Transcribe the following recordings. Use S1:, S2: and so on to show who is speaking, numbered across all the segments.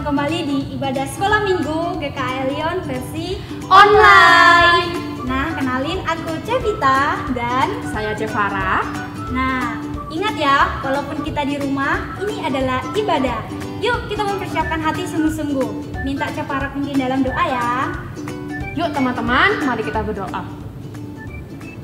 S1: kembali di ibadah sekolah minggu GKI Lyon versi online. Nah, kenalin aku Cevita dan
S2: saya Jevara.
S1: Nah, ingat ya, walaupun kita di rumah, ini adalah ibadah. Yuk kita mempersiapkan hati sungguh-sungguh. Minta Cevara pimpin dalam doa ya.
S2: Yuk teman-teman, mari kita berdoa.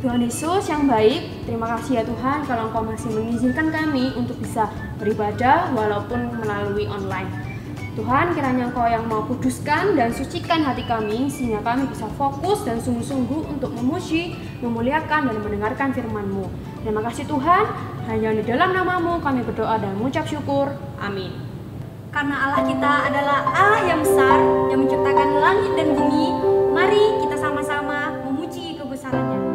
S2: Tuhan Yesus yang baik, terima kasih ya Tuhan kalau Engkau masih mengizinkan kami untuk bisa beribadah walaupun melalui online. Tuhan, kiranya Engkau yang mau kuduskan dan sucikan hati kami sehingga kami bisa fokus dan sungguh-sungguh untuk memuji, memuliakan dan mendengarkan firman-Mu. Terima kasih Tuhan, hanya di dalam nama-Mu kami berdoa dan mengucap syukur. Amin.
S1: Karena Allah kita adalah Allah yang besar yang menciptakan langit dan bumi, mari kita sama-sama memuji kebesaran-Nya.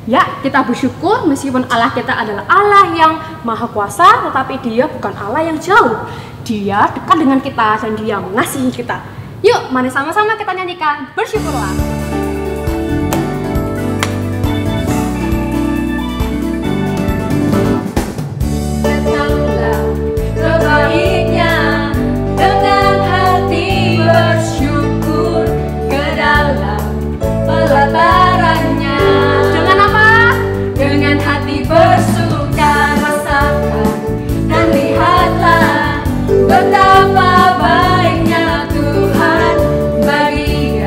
S2: Ya, kita bersyukur meskipun Allah kita adalah Allah yang Maha Kuasa, tetapi Dia bukan Allah yang jauh. Dia dekat dengan kita dan Dia mengasihi kita. Yuk, mari sama-sama kita nyanyikan Bersyukurlah.
S1: Baiknya dengan hati bersyukur ke dalam pelatarannya.
S2: Dengan apa?
S1: Dengan hati bersuka rasakan dan lihatlah betapa baiknya Tuhan bagi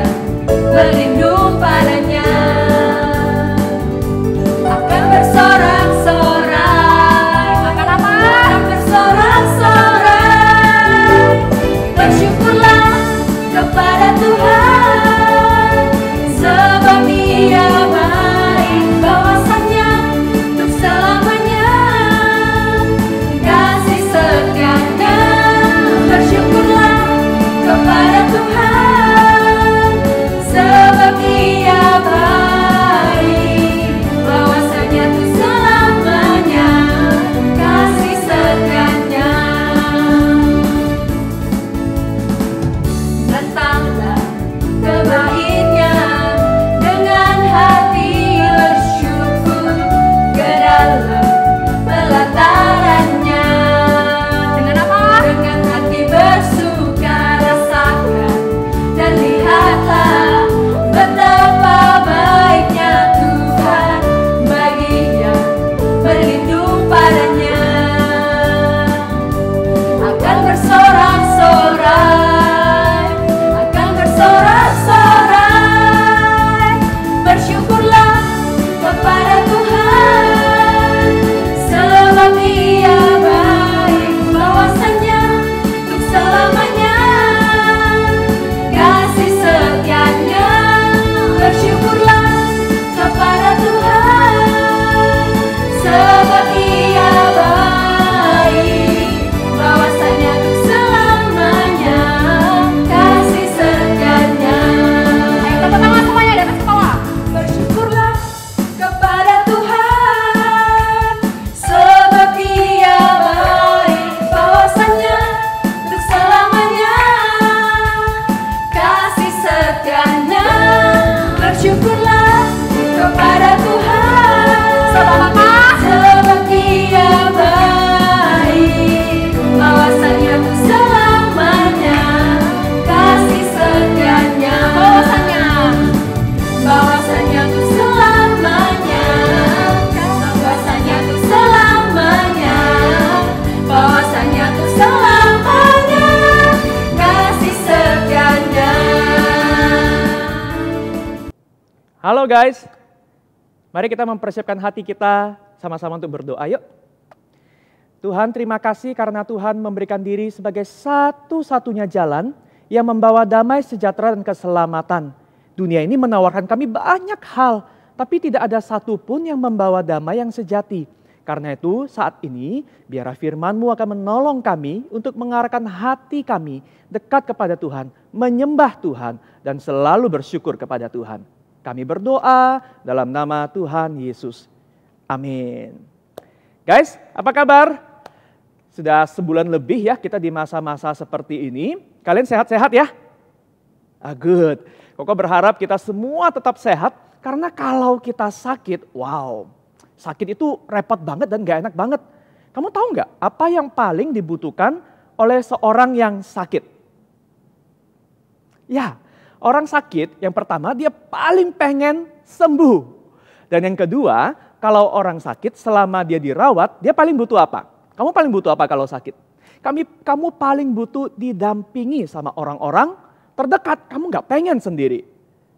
S3: guys. Mari kita mempersiapkan hati kita sama-sama untuk berdoa. Yuk. Tuhan, terima kasih karena Tuhan memberikan diri sebagai satu-satunya jalan yang membawa damai, sejahtera, dan keselamatan. Dunia ini menawarkan kami banyak hal, tapi tidak ada satupun yang membawa damai yang sejati. Karena itu saat ini biarlah firman-Mu akan menolong kami untuk mengarahkan hati kami dekat kepada Tuhan, menyembah Tuhan, dan selalu bersyukur kepada Tuhan. Kami berdoa dalam nama Tuhan Yesus. Amin. Guys, apa kabar? Sudah sebulan lebih ya kita di masa-masa seperti ini. Kalian sehat-sehat ya? Good. Koko berharap kita semua tetap sehat. Karena kalau kita sakit, wow. Sakit itu repot banget dan gak enak banget. Kamu tahu gak apa yang paling dibutuhkan oleh seorang yang sakit? Ya, orang sakit yang pertama dia paling pengen sembuh. Dan yang kedua, kalau orang sakit selama dia dirawat, dia paling butuh apa? Kamu paling butuh apa kalau sakit? Kamu paling butuh didampingi sama orang-orang terdekat. Kamu gak pengen sendiri.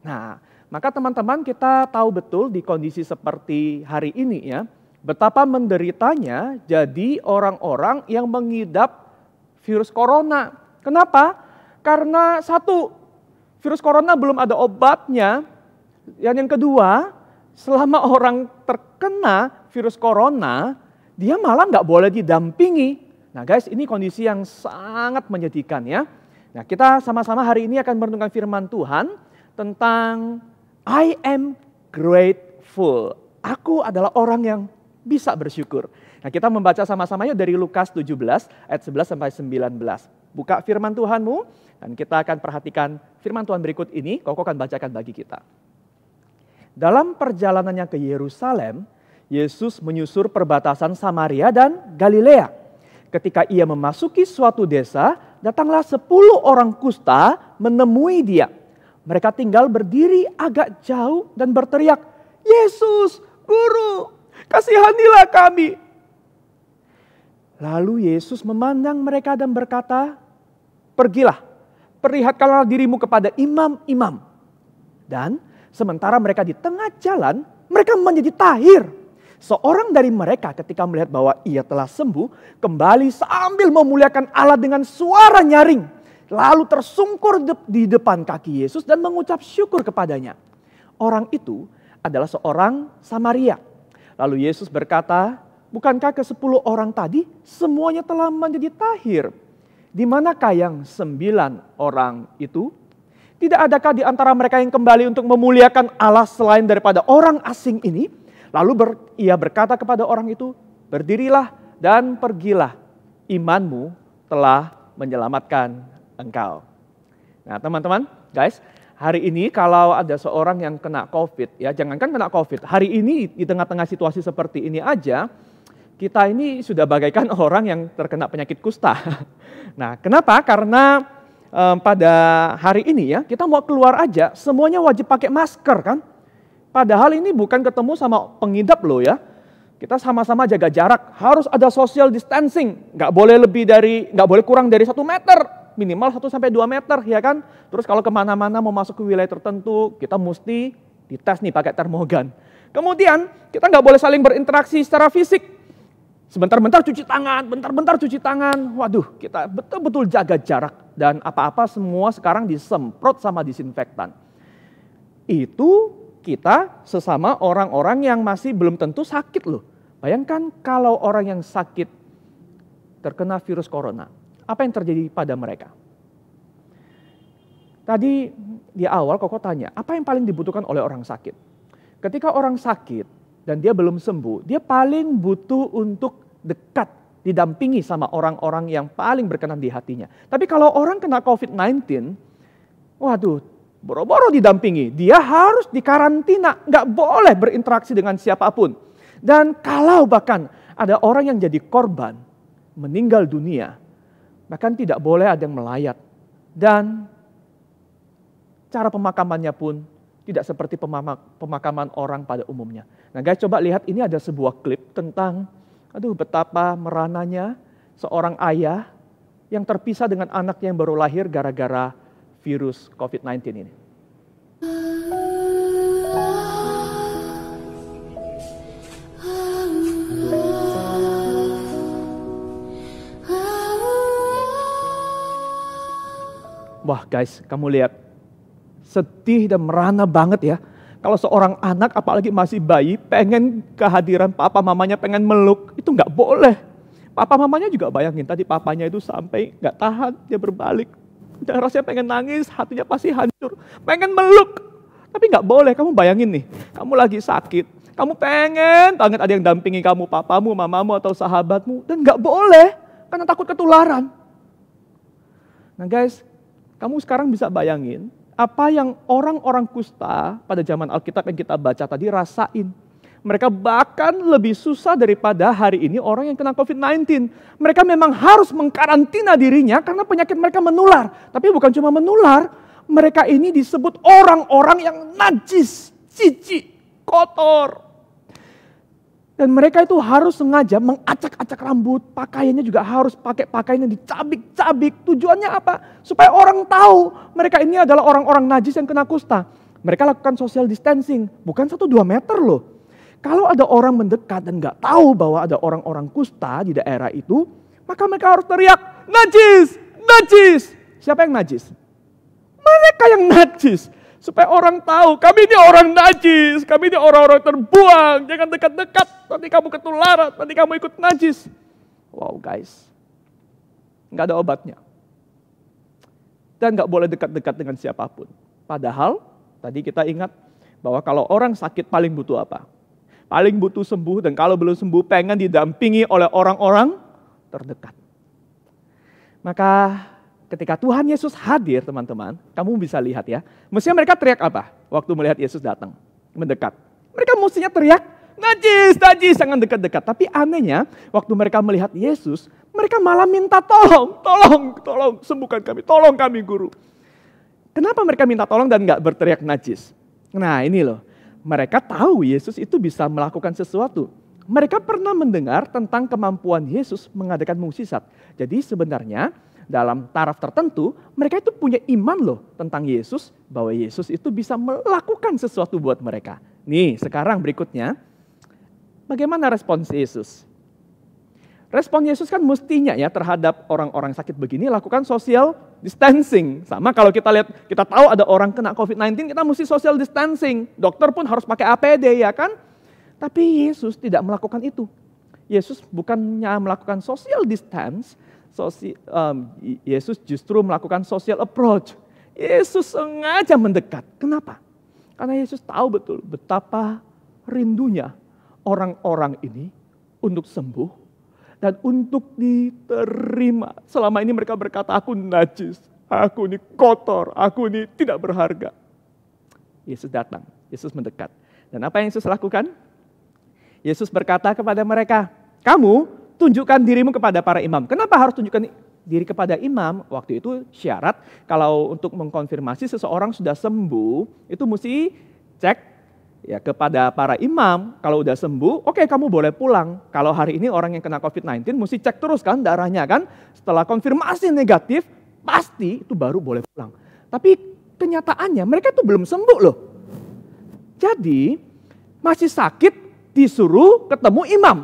S3: Nah, maka teman-teman kita tahu betul di kondisi seperti hari ini ya. Betapa menderitanya jadi orang-orang yang mengidap virus corona. Kenapa? Karena satu, virus corona belum ada obatnya. Yang kedua, selama orang terkena virus corona, dia malah nggak boleh didampingi. Nah guys, ini kondisi yang sangat menyedihkan ya. Nah kita sama-sama hari ini akan merenungkan firman Tuhan tentang I am grateful. Aku adalah orang yang bisa bersyukur. Nah kita membaca sama-sama yuk dari Lukas 17 ayat 11 sampai 19. Buka firman Tuhanmu dan kita akan perhatikan firman Tuhan berikut ini. Koko akan bacakan bagi kita. Dalam perjalanannya ke Yerusalem, Yesus menyusur perbatasan Samaria dan Galilea. Ketika ia memasuki suatu desa, datanglah 10 orang kusta menemui dia. Mereka tinggal berdiri agak jauh dan berteriak, "Yesus, Guru, kasihanilah kami." Lalu Yesus memandang mereka dan berkata, "Pergilah, perlihatkanlah dirimu kepada imam-imam." Dan sementara mereka di tengah jalan, mereka menjadi tahir. Seorang dari mereka ketika melihat bahwa ia telah sembuh, kembali sambil memuliakan Allah dengan suara nyaring. Lalu tersungkur di depan kaki Yesus dan mengucap syukur kepadanya. Orang itu adalah seorang Samaria. Lalu Yesus berkata, "Bukankah ke-10 orang tadi semuanya telah menjadi tahir? Di manakah yang 9 orang itu? Tidak adakah di antara mereka yang kembali untuk memuliakan Allah selain daripada orang asing ini?" Lalu ia berkata kepada orang itu, "Berdirilah dan pergilah, imanmu telah menyelamatkan engkau." Nah teman-teman, guys, hari ini kalau ada seorang yang kena COVID, ya jangankan kena COVID, hari ini di tengah-tengah situasi seperti ini aja, kita ini sudah bagaikan orang yang terkena penyakit kusta. Nah kenapa? Karena pada hari ini ya, kita mau keluar aja, semuanya wajib pakai masker kan? Padahal ini bukan ketemu sama pengidap loh ya. Kita sama-sama jaga jarak, harus ada social distancing. Nggak boleh kurang dari 1 meter, minimal 1-2 meter ya kan. Terus kalau kemana-mana mau masuk ke wilayah tertentu, kita mesti dites nih pakai termogan. Kemudian kita nggak boleh saling berinteraksi secara fisik. Sebentar-bentar cuci tangan, bentar-bentar cuci tangan. Waduh, kita betul-betul jaga jarak. Dan apa-apa semua sekarang disemprot sama disinfektan. Itu kita sesama orang-orang yang masih belum tentu sakit loh. Bayangkan kalau orang yang sakit terkena virus corona. Apa yang terjadi pada mereka? Tadi di awal Koko tanya, apa yang paling dibutuhkan oleh orang sakit? Ketika orang sakit dan dia belum sembuh, dia paling butuh untuk dekat, didampingi sama orang-orang yang paling berkenan di hatinya. Tapi kalau orang kena COVID-19, waduh, boro-boro didampingi, dia harus dikarantina, nggak boleh berinteraksi dengan siapapun. Dan kalau bahkan ada orang yang jadi korban, meninggal dunia, bahkan tidak boleh ada yang melayat. Dan cara pemakamannya pun tidak seperti pemakaman orang pada umumnya. Nah guys, coba lihat, ini ada sebuah klip tentang, betapa merananya seorang ayah yang terpisah dengan anaknya yang baru lahir gara-gara virus COVID-19 ini. Wah guys, kamu lihat, sedih dan merana banget ya. Kalau seorang anak, apalagi masih bayi, pengen kehadiran papa mamanya, pengen meluk, itu nggak boleh. Papa mamanya juga bayangin, tadi papanya itu sampai nggak tahan, dia berbalik. Udah rasanya pengen nangis, hatinya pasti hancur, pengen meluk. Tapi nggak boleh, kamu bayangin nih, kamu lagi sakit, kamu pengen banget ada yang dampingi kamu, papamu, mamamu, atau sahabatmu, dan nggak boleh, karena takut ketularan. Nah guys, kamu sekarang bisa bayangin, apa yang orang-orang kusta pada zaman Alkitab yang kita baca tadi rasain. Mereka bahkan lebih susah daripada hari ini orang yang kena COVID-19. Mereka memang harus mengkarantina dirinya karena penyakit mereka menular. Tapi bukan cuma menular, mereka ini disebut orang-orang yang najis, jijik, kotor. Dan mereka itu harus sengaja mengacak-acak rambut, pakaiannya juga harus pakai pakaian yang dicabik-cabik. Tujuannya apa? Supaya orang tahu mereka ini adalah orang-orang najis yang kena kusta. Mereka lakukan social distancing, bukan 1-2 meter loh. Kalau ada orang mendekat dan gak tahu bahwa ada orang-orang kusta di daerah itu, maka mereka harus teriak, najis, najis. Siapa yang najis? Mereka yang najis. Supaya orang tahu, kami ini orang najis, kami ini orang-orang terbuang, jangan dekat-dekat, nanti kamu ketularan, nanti kamu ikut najis. Wow guys, nggak ada obatnya. Dan nggak boleh dekat-dekat dengan siapapun. Padahal, tadi kita ingat bahwa kalau orang sakit paling butuh apa? Paling butuh sembuh, dan kalau belum sembuh pengen didampingi oleh orang-orang terdekat. Maka ketika Tuhan Yesus hadir teman-teman, kamu bisa lihat ya. Mestinya mereka teriak apa? Waktu melihat Yesus datang, mendekat. Mereka mestinya teriak, najis, najis, jangan dekat-dekat. Tapi anehnya, waktu mereka melihat Yesus, mereka malah minta tolong, tolong, sembuhkan kami, tolong kami guru. Kenapa mereka minta tolong dan gak berteriak najis? Nah ini loh, mereka tahu Yesus itu bisa melakukan sesuatu. Mereka pernah mendengar tentang kemampuan Yesus mengadakan mukjizat. Jadi sebenarnya, dalam taraf tertentu, mereka itu punya iman loh tentang Yesus, bahwa Yesus itu bisa melakukan sesuatu buat mereka. Nih, sekarang berikutnya, bagaimana respons Yesus? Respon Yesus kan mestinya ya terhadap orang-orang sakit begini lakukan social distancing. Sama kalau kita lihat, kita tahu ada orang kena COVID-19, kita mesti social distancing. Dokter pun harus pakai APD ya kan? Tapi Yesus tidak melakukan itu. Yesus bukannya melakukan social distance, Yesus justru melakukan social approach. Yesus sengaja mendekat. Kenapa? Karena Yesus tahu betul betapa rindunya orang-orang ini untuk sembuh dan untuk diterima. Selama ini mereka berkata, aku najis, aku ini kotor, aku ini tidak berharga. Yesus datang, Yesus mendekat. Dan apa yang Yesus lakukan? Yesus berkata kepada mereka, kamu tunjukkan dirimu kepada para imam. Kenapa harus tunjukkan diri kepada imam? Waktu itu syarat kalau untuk mengkonfirmasi seseorang sudah sembuh, itu mesti cek ya kepada para imam. Kalau udah sembuh, oke kamu boleh pulang. Kalau hari ini orang yang kena COVID-19 mesti cek terus kan darahnya kan. Setelah konfirmasi negatif, pasti itu baru boleh pulang. Tapi kenyataannya mereka itu belum sembuh loh. Jadi masih sakit disuruh ketemu imam.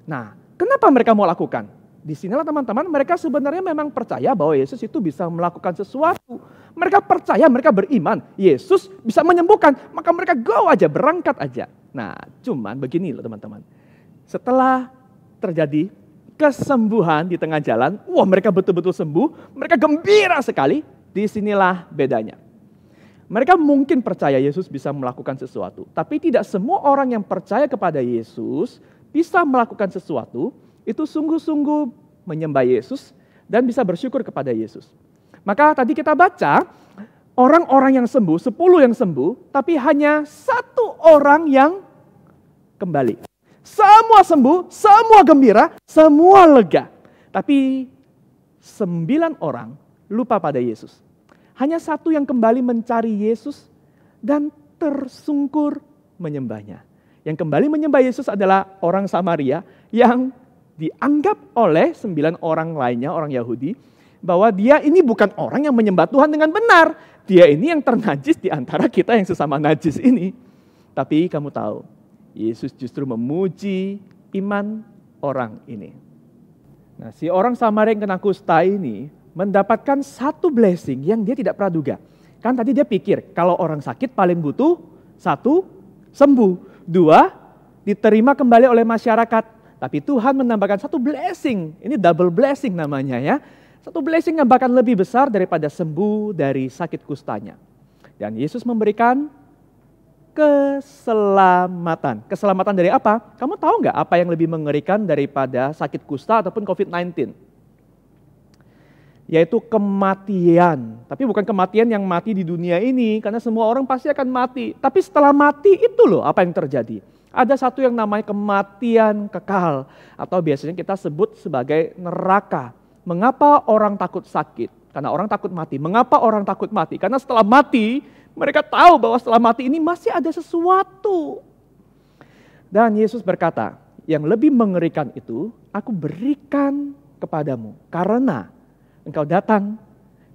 S3: Nah, kenapa mereka mau lakukan? Disinilah teman-teman mereka sebenarnya memang percaya bahwa Yesus itu bisa melakukan sesuatu. Mereka percaya, mereka beriman. Yesus bisa menyembuhkan, maka mereka go aja, berangkat aja. Nah cuman begini loh teman-teman. Setelah terjadi kesembuhan di tengah jalan, wah mereka betul-betul sembuh, mereka gembira sekali. Disinilah bedanya. Mereka mungkin percaya Yesus bisa melakukan sesuatu. Tapi tidak semua orang yang percaya kepada Yesus bisa melakukan sesuatu, itu sungguh-sungguh menyembah Yesus dan bisa bersyukur kepada Yesus. Maka tadi kita baca, orang-orang yang sembuh, 10 yang sembuh, tapi hanya 1 orang yang kembali. Semua sembuh, semua gembira, semua lega. Tapi 9 orang lupa pada Yesus. Hanya 1 yang kembali mencari Yesus dan tersungkur menyembahnya. Yang kembali menyembah Yesus adalah orang Samaria yang dianggap oleh 9 orang lainnya, orang Yahudi, bahwa dia ini bukan orang yang menyembah Tuhan dengan benar. Dia ini yang ternajis di antara kita yang sesama najis ini. Tapi kamu tahu, Yesus justru memuji iman orang ini. Nah, si orang Samaria yang kena kusta ini mendapatkan satu blessing yang dia tidak pernah duga. Kan tadi dia pikir kalau orang sakit paling butuh satu, sembuh. Dua, diterima kembali oleh masyarakat. Tapi Tuhan menambahkan satu blessing, ini double blessing namanya ya. Satu blessing yang bahkan lebih besar daripada sembuh dari sakit kustanya. Dan Yesus memberikan keselamatan. Keselamatan dari apa? Kamu tahu nggak apa yang lebih mengerikan daripada sakit kusta ataupun COVID-19? Yaitu kematian. Tapi bukan kematian yang mati di dunia ini, karena semua orang pasti akan mati. Tapi setelah mati itu loh apa yang terjadi. Ada satu yang namanya kematian kekal, atau biasanya kita sebut sebagai neraka. Mengapa orang takut sakit? Karena orang takut mati. Mengapa orang takut mati? Karena setelah mati, mereka tahu bahwa setelah mati ini masih ada sesuatu. Dan Yesus berkata, yang lebih mengerikan itu, aku berikan kepadamu. Karena engkau datang,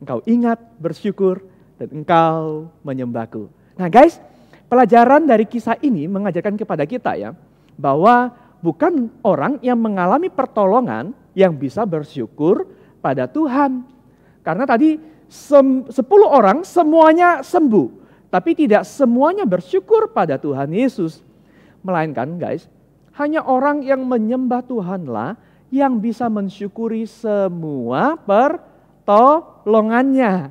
S3: engkau ingat, bersyukur, dan engkau menyembahku. Nah guys, pelajaran dari kisah ini mengajarkan kepada kita ya, bahwa bukan orang yang mengalami pertolongan yang bisa bersyukur pada Tuhan. Karena tadi 10 orang semuanya sembuh, tapi tidak semuanya bersyukur pada Tuhan Yesus. Melainkan guys, hanya orang yang menyembah Tuhanlah yang bisa mensyukuri semua pertolongannya.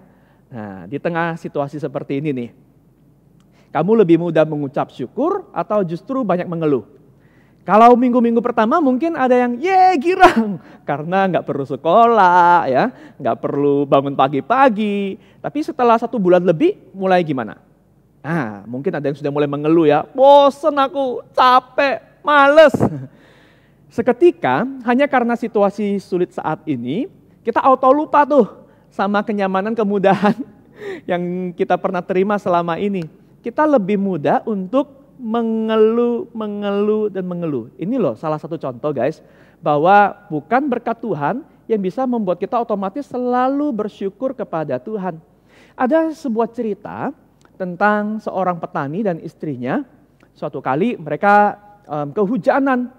S3: Nah, di tengah situasi seperti ini nih, kamu lebih mudah mengucap syukur atau justru banyak mengeluh? Kalau minggu-minggu pertama mungkin ada yang girang karena nggak perlu sekolah ya, nggak perlu bangun pagi-pagi. Tapi setelah 1 bulan lebih mulai gimana? Nah, mungkin ada yang sudah mulai mengeluh ya, bosen aku, capek, males. Seketika hanya karena situasi sulit saat ini, kita auto lupa tuh sama kenyamanan, kemudahan yang kita pernah terima selama ini. Kita lebih mudah untuk mengeluh. Ini loh salah satu contoh guys, bahwa bukan berkat Tuhan yang bisa membuat kita otomatis selalu bersyukur kepada Tuhan. Ada sebuah cerita tentang seorang petani dan istrinya. Suatu kali mereka kehujanan,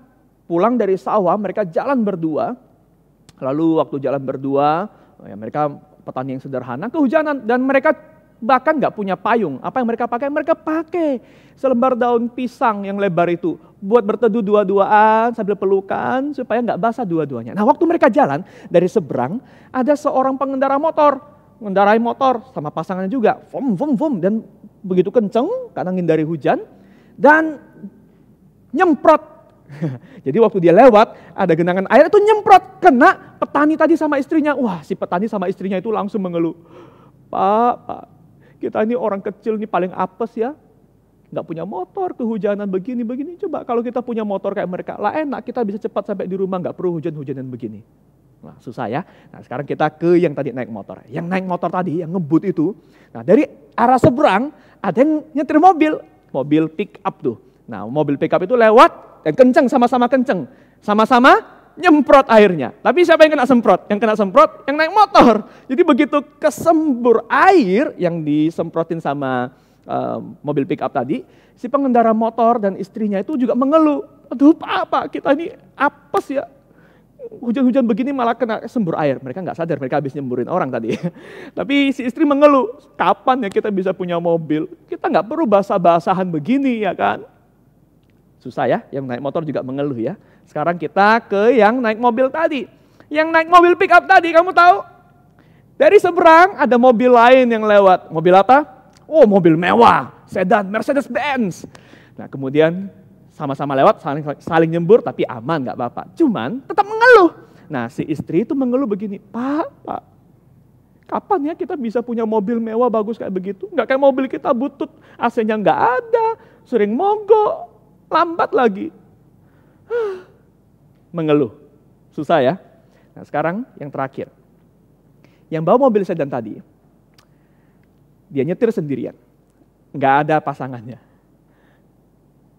S3: pulang dari sawah, mereka jalan berdua. Lalu waktu jalan berdua, ya mereka petani yang sederhana, kehujanan, dan mereka bahkan nggak punya payung. Apa yang mereka pakai? Mereka pakai selembar daun pisang yang lebar itu buat berteduh dua-duaan sambil pelukan supaya nggak basah dua-duanya. Nah, waktu mereka jalan dari seberang, ada seorang pengendara motor, mengendarai motor sama pasangannya juga, dan begitu kenceng karena ngindari hujan dan nyemprot. Jadi waktu dia lewat ada genangan air itu nyemprot kena petani tadi sama istrinya. Wah, si petani sama istrinya itu langsung mengeluh. Pak, kita ini orang kecil nih paling apes ya, nggak punya motor, kehujanan begini. Coba kalau kita punya motor kayak mereka, lah enak, kita bisa cepat sampai di rumah, nggak perlu hujan-hujanan begini. Nah, susah ya. Nah, sekarang kita ke yang tadi naik motor. Yang naik motor tadi, yang ngebut itu, nah dari arah seberang ada yang nyetir mobil pick up tuh. Nah, mobil pick up itu lewat dan kenceng, sama-sama kenceng, sama-sama nyemprot airnya. Tapi siapa yang kena semprot? Yang kena semprot yang naik motor. Jadi begitu kesembur air yang disemprotin sama mobil pick up tadi, si pengendara motor dan istrinya itu juga mengeluh. Aduh Pak, kita ini apes ya. Hujan-hujan begini malah kena sembur air. Mereka nggak sadar, mereka habis nyemburin orang tadi. Tapi si istri mengeluh, kapan ya kita bisa punya mobil? Kita nggak perlu basah-basahan begini ya kan. Susah ya, yang naik motor juga mengeluh ya. Sekarang kita ke yang naik mobil tadi. Yang naik mobil pick up tadi, kamu tahu? Dari seberang ada mobil lain yang lewat. Mobil apa? Oh, mobil mewah, sedan, Mercedes-Benz. Nah, kemudian sama-sama lewat, saling nyembur, tapi aman, gak apa-apa. Cuman tetap mengeluh. Nah, si istri itu mengeluh begini, Pak, kapan ya kita bisa punya mobil mewah bagus kayak begitu? Gak kayak mobil kita butut, AC-nya gak ada, sering mogok, lambat lagi. Mengeluh, susah ya. Nah, sekarang yang terakhir, yang bawa mobil sedan tadi, dia nyetir sendirian, nggak ada pasangannya.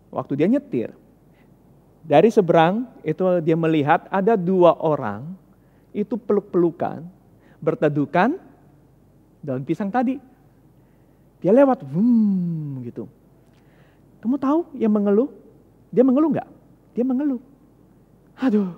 S3: Waktu dia nyetir, dari seberang itu dia melihat ada 2 orang itu peluk-pelukan, bertedukan daun pisang tadi. Dia lewat, gitu. Kamu tahu yang mengeluh? Dia mengeluh nggak? Dia mengeluh. Aduh,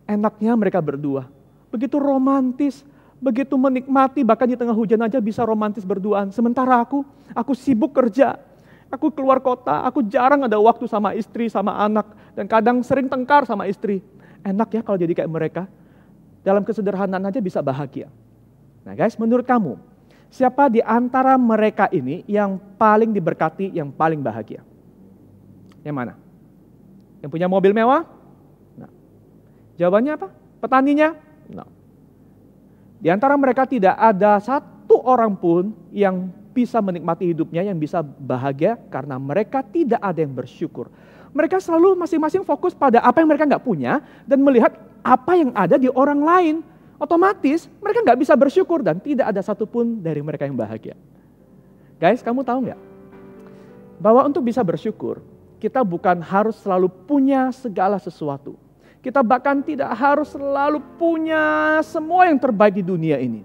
S3: enaknya mereka berdua begitu romantis, begitu menikmati, bahkan di tengah hujan aja bisa romantis berduaan. Sementara aku sibuk kerja, aku keluar kota, aku jarang ada waktu sama istri, sama anak, dan kadang sering tengkar sama istri. Enak ya kalau jadi kayak mereka, dalam kesederhanaan aja bisa bahagia. Nah guys, menurut kamu, siapa di antara mereka ini yang paling diberkati, yang paling bahagia? Yang mana? Yang punya mobil mewah? Nah. Jawabannya apa? Petaninya? No. Di antara mereka tidak ada satu orang pun yang bisa menikmati hidupnya, yang bisa bahagia karena mereka tidak ada yang bersyukur. Mereka selalu masing-masing fokus pada apa yang mereka nggak punya dan melihat apa yang ada di orang lain. Otomatis mereka nggak bisa bersyukur dan tidak ada satupun dari mereka yang bahagia. Guys, kamu tahu nggak? Bahwa untuk bisa bersyukur, kita bukan harus selalu punya segala sesuatu. Kita bahkan tidak harus selalu punya semua yang terbaik di dunia ini.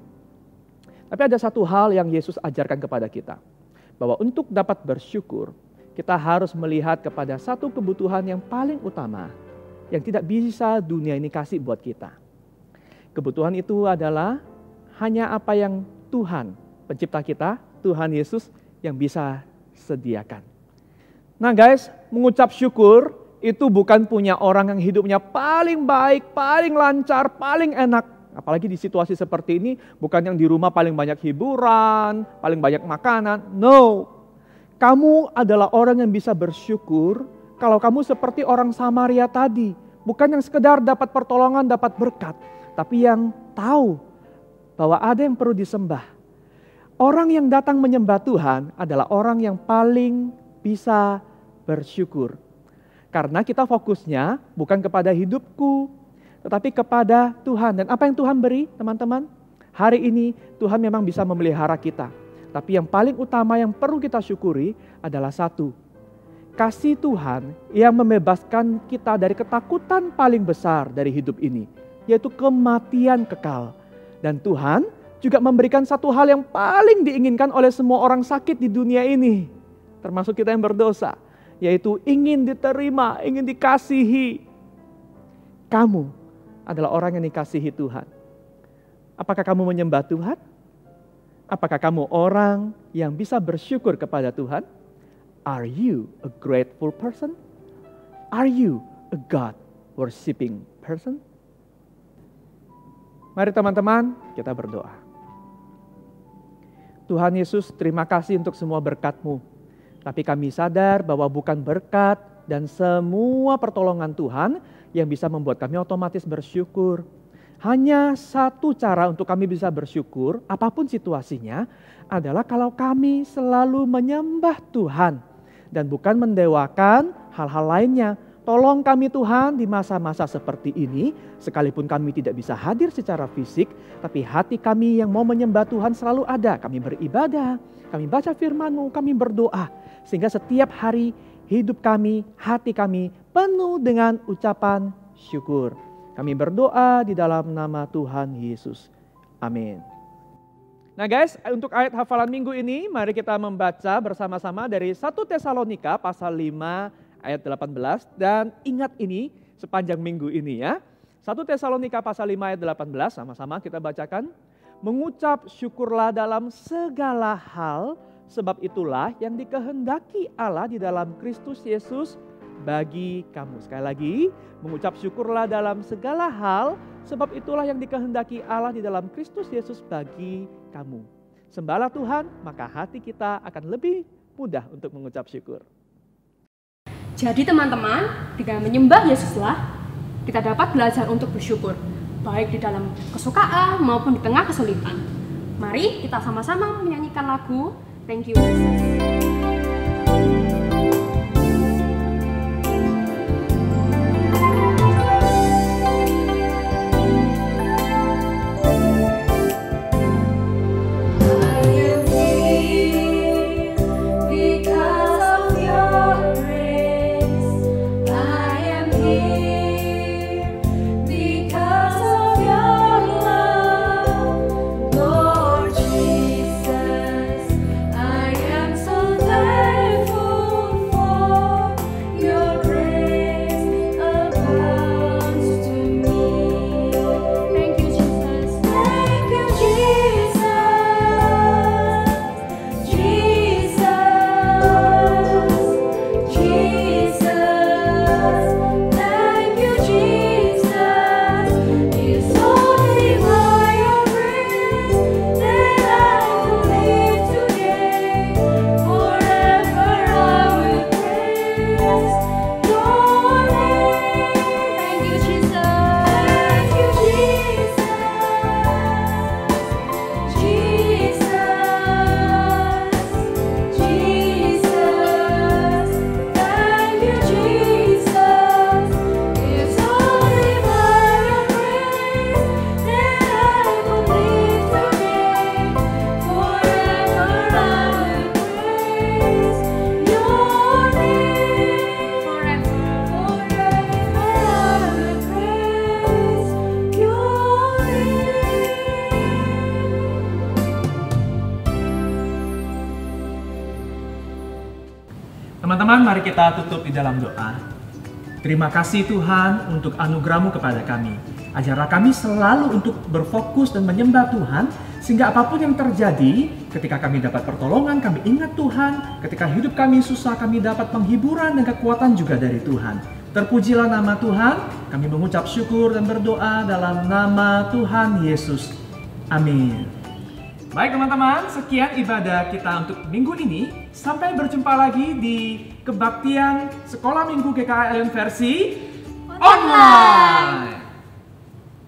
S3: Tapi ada satu hal yang Yesus ajarkan kepada kita. Bahwa untuk dapat bersyukur, kita harus melihat kepada satu kebutuhan yang paling utama. Yang tidak bisa dunia ini kasih buat kita. Kebutuhan itu adalah hanya apa yang Tuhan, pencipta kita, Tuhan Yesus yang bisa sediakan. Nah guys, mengucap syukur itu bukan punya orang yang hidupnya paling baik, paling lancar, paling enak. Apalagi di situasi seperti ini, bukan yang di rumah paling banyak hiburan, paling banyak makanan. No, kamu adalah orang yang bisa bersyukur kalau kamu seperti orang Samaria tadi. Bukan yang sekedar dapat pertolongan, dapat berkat. Tapi yang tahu bahwa ada yang perlu disembah. Orang yang datang menyembah Tuhan adalah orang yang paling bisa bersyukur. Karena kita fokusnya bukan kepada hidupku, tetapi kepada Tuhan. Dan apa yang Tuhan beri, teman-teman? Hari ini Tuhan memang bisa memelihara kita. Tapi yang paling utama yang perlu kita syukuri adalah satu. Kasih Tuhan yang membebaskan kita dari ketakutan paling besar dari hidup ini. Yaitu kematian kekal. Dan Tuhan juga memberikan satu hal yang paling diinginkan oleh semua orang sakit di dunia ini. Termasuk kita yang berdosa. Yaitu ingin diterima, ingin dikasihi. Kamu adalah orang yang dikasihi Tuhan. Apakah kamu menyembah Tuhan? Apakah kamu orang yang bisa bersyukur kepada Tuhan? Are you a grateful person? Are you a God worshiping person? Mari teman-teman, kita berdoa. Tuhan Yesus, terima kasih untuk semua berkat-Mu. Tapi kami sadar bahwa bukan berkat dan semua pertolongan Tuhan yang bisa membuat kami otomatis bersyukur. Hanya satu cara untuk kami bisa bersyukur, apapun situasinya, adalah kalau kami selalu menyembah Tuhan. Dan bukan mendewakan hal-hal lainnya. Tolong kami Tuhan di masa-masa seperti ini, sekalipun kami tidak bisa hadir secara fisik, tapi hati kami yang mau menyembah Tuhan selalu ada. Kami beribadah, kami baca firman-Mu, kami berdoa. Sehingga setiap hari hidup kami, hati kami penuh dengan ucapan syukur. Kami berdoa di dalam nama Tuhan Yesus. Amin. Nah guys, untuk ayat hafalan minggu ini, mari kita membaca bersama-sama dari 1 Tesalonika pasal 5 ayat 18. Dan ingat ini sepanjang minggu ini ya. 1 Tesalonika pasal 5 ayat 18, sama-sama kita bacakan. Mengucap syukurlah dalam segala hal, sebab itulah yang dikehendaki Allah di dalam Kristus Yesus bagi kamu. Sekali lagi, mengucap syukurlah dalam segala hal, sebab itulah yang dikehendaki Allah di dalam Kristus Yesus bagi kamu. Sembahlah Tuhan, maka hati kita akan lebih mudah untuk mengucap syukur.
S2: Jadi teman-teman, dengan menyembah Yesuslah, kita dapat belajar untuk bersyukur. Baik di dalam kesukaan maupun di tengah kesulitan. Mari kita sama-sama menyanyikan lagu Thank You Jesus.
S4: I am
S3: teman-teman, mari kita tutup di dalam doa. Terima kasih Tuhan untuk anugerah-Mu kepada kami. Ajarlah kami selalu untuk berfokus dan menyembah Tuhan, sehingga apapun yang terjadi, ketika kami dapat pertolongan, kami ingat Tuhan. Ketika hidup kami susah, kami dapat penghiburan dan kekuatan juga dari Tuhan. Terpujilah nama Tuhan, kami mengucap syukur dan berdoa dalam nama Tuhan Yesus. Amin. Baik teman-teman, sekian ibadah kita untuk minggu ini. Sampai berjumpa lagi di kebaktian Sekolah Minggu GKLN versi online.